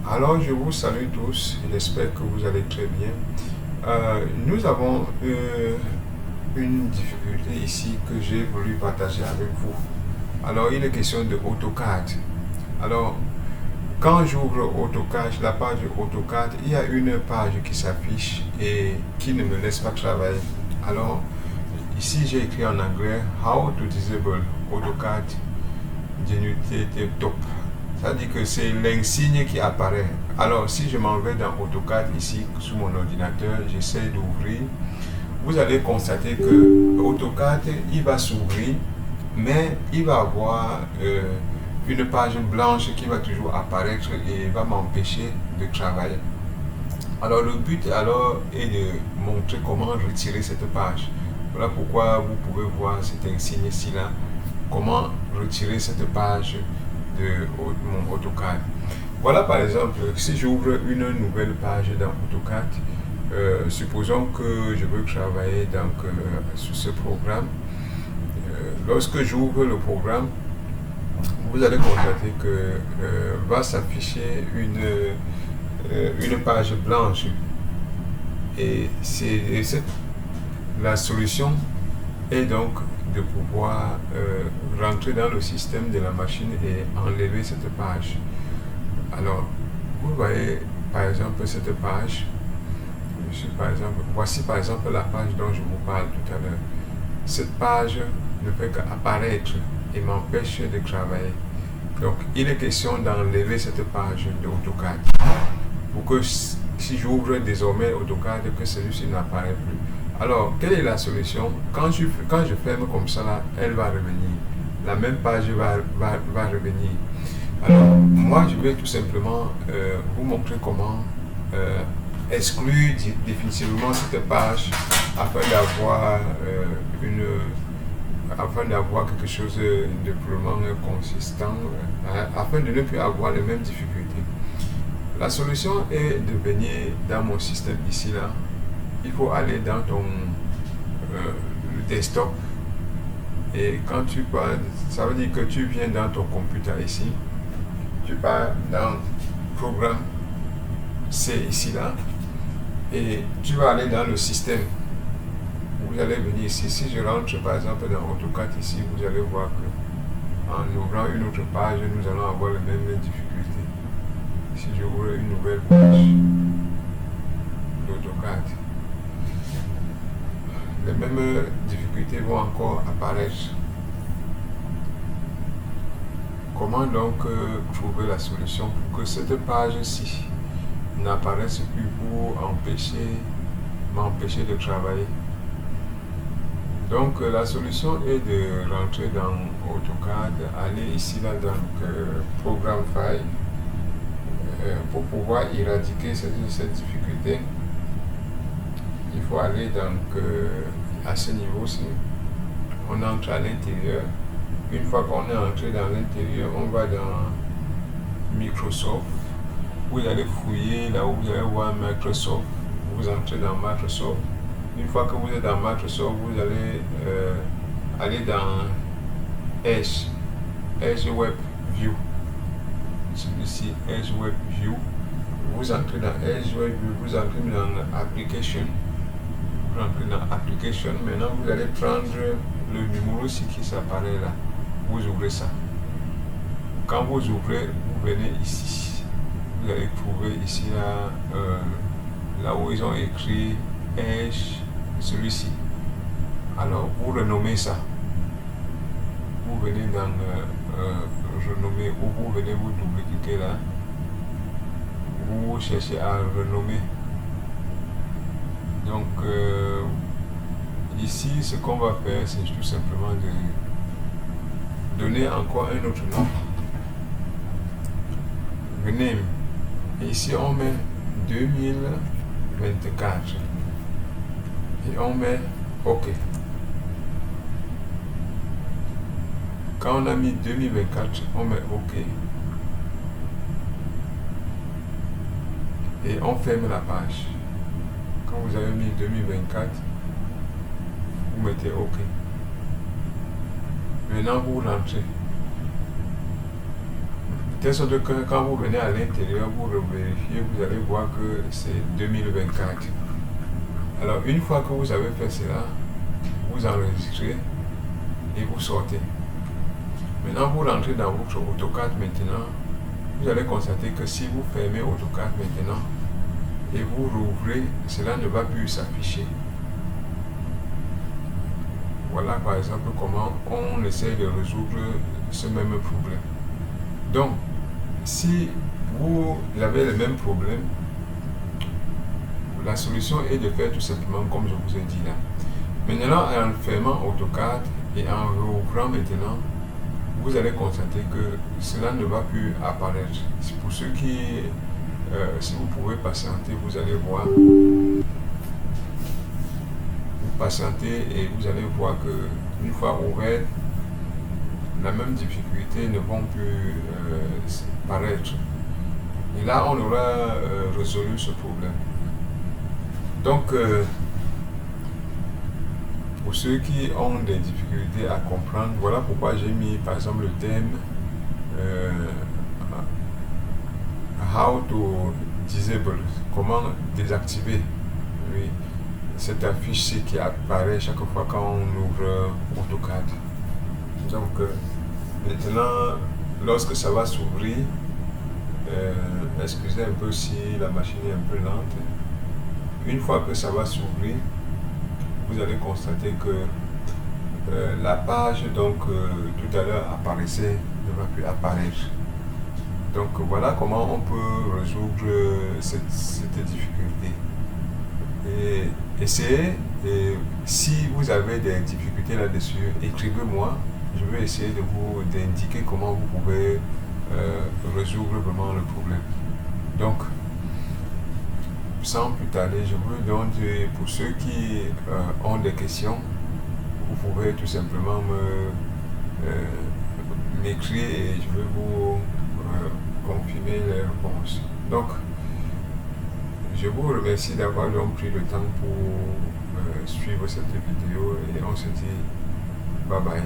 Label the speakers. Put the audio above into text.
Speaker 1: Alors, je vous salue tous, j'espère que vous allez très bien. Nous avons une difficulté ici que j'ai voulu partager avec vous. Alors, il est question de AutoCAD. Alors, quand j'ouvre AutoCAD, la page AutoCAD, il y a une page qui s'affiche et qui ne me laisse pas travailler. Alors, ici j'ai écrit en anglais How to disable AutoCAD Genuity Top. Ça dit que c'est l'insigne qui apparaît. Alors, si je m'en vais dans AutoCAD ici, sur mon ordinateur, j'essaie d'ouvrir. Vous allez constater que AutoCAD, il va s'ouvrir, mais il va avoir une page blanche qui va toujours apparaître et va m'empêcher de travailler. Alors, le but alors est de montrer comment retirer cette page. Voilà pourquoi vous pouvez voir cet insigne ici là, comment retirer cette page de mon AutoCAD. Voilà par exemple, si j'ouvre une nouvelle page dans AutoCAD, supposons que je veux travailler donc, sur ce programme. Lorsque j'ouvre le programme, vous allez constater que va s'afficher une page blanche. Et la solution est donc de pouvoir rentrer dans le système de la machine et enlever cette page. Alors, vous voyez par exemple cette page. Voici par exemple la page dont je vous parle tout à l'heure. Cette page ne fait qu'apparaître et m'empêche de travailler. Donc, il est question d'enlever cette page de AutoCAD pour que si j'ouvre désormais AutoCAD, que celui-ci n'apparaît plus. Alors, quelle est la solution? Quand je ferme comme ça, là, elle va revenir. La même page va revenir. Alors, moi, je vais tout simplement vous montrer comment exclure définitivement cette page afin d'avoir quelque chose de vraiment consistant, afin de ne plus avoir les mêmes difficultés. La solution est de venir dans mon système ici là. Il faut aller dans ton desktop et quand tu pars, ça veut dire que tu viens dans ton computer ici, tu pars dans programme, c'est ici là, et tu vas aller dans le système. Vous allez venir ici. Si je rentre par exemple dans AutoCAD ici, vous allez voir que en ouvrant une autre page, nous allons avoir les mêmes difficultés. Si j'ouvre une nouvelle page d'AutoCAD, les mêmes difficultés vont encore apparaître. Comment donc trouver la solution pour que cette page-ci n'apparaisse plus pour m'empêcher de travailler? Donc la solution est de rentrer dans AutoCAD, aller ici là dans Programme File pour pouvoir éradiquer cette difficulté. Il faut aller donc à ce niveau-ci. On entre à l'intérieur. Une fois qu'on est entré dans l'intérieur, on va dans Microsoft. Vous allez fouiller là où vous allez voir Microsoft. Vous entrez dans Microsoft. Une fois que vous êtes dans Microsoft, vous allez aller dans Edge Web View. Celui-ci, Edge Web View. Vous entrez dans Edge Web View, vous entrez dans Application. Vous entrez dans Application. Maintenant, vous allez prendre le numéro ici qui s'apparaît là. Vous ouvrez ça. Quand vous ouvrez, vous venez ici. Vous allez trouver ici là où ils ont écrit Edge, celui-ci. Alors, vous renommez ça. Vous venez dans renommer ou vous venez vous double-cliquer là. Vous cherchez à renommer. Donc, ici, ce qu'on va faire, c'est tout simplement de donner encore un autre nom. Rename. Et ici, on met 2024. Et on met OK. Quand on a mis 2024, on met OK. Et on ferme la page. Quand vous avez mis 2024, vous mettez OK. Maintenant, vous rentrez. telle sorte que quand vous venez à l'intérieur, vous vérifiez, vous allez voir que c'est 2024. Alors une fois que vous avez fait cela, vous enregistrez et vous sortez. Maintenant vous rentrez dans votre AutoCAD maintenant, vous allez constater que si vous fermez AutoCAD maintenant et vous rouvrez, cela ne va plus s'afficher. Voilà par exemple comment on essaie de résoudre ce même problème. Donc, si vous avez le même problème, la solution est de faire tout simplement comme je vous ai dit là. Maintenant, en fermant AutoCAD et en rouvrant maintenant, vous allez constater que cela ne va plus apparaître. C'est pour ceux qui, si vous pouvez patienter, vous allez voir. Vous patientez et vous allez voir que une fois ouvert, la même difficulté ne vont plus paraître. Et là, on aura résolu ce problème. Donc, pour ceux qui ont des difficultés à comprendre, voilà pourquoi j'ai mis par exemple le thème How to disable, comment désactiver cette affiche qui apparaît chaque fois quand on ouvre AutoCAD. Donc maintenant, lorsque ça va s'ouvrir, excusez un peu si la machine est un peu lente. Une fois que ça va s'ouvrir, vous allez constater que la page donc tout à l'heure apparaissait ne va plus apparaître. Donc voilà comment on peut résoudre cette difficulté. Et essayez, et si vous avez des difficultés là-dessus, écrivez-moi. Je vais essayer d'indiquer comment vous pouvez résoudre vraiment le problème. Donc, sans plus tarder, je vous donne, pour ceux qui ont des questions, vous pouvez tout simplement m'écrire et je vais vous confirmer les réponses. Donc, je vous remercie d'avoir donc pris le temps pour suivre cette vidéo et on se dit bye bye.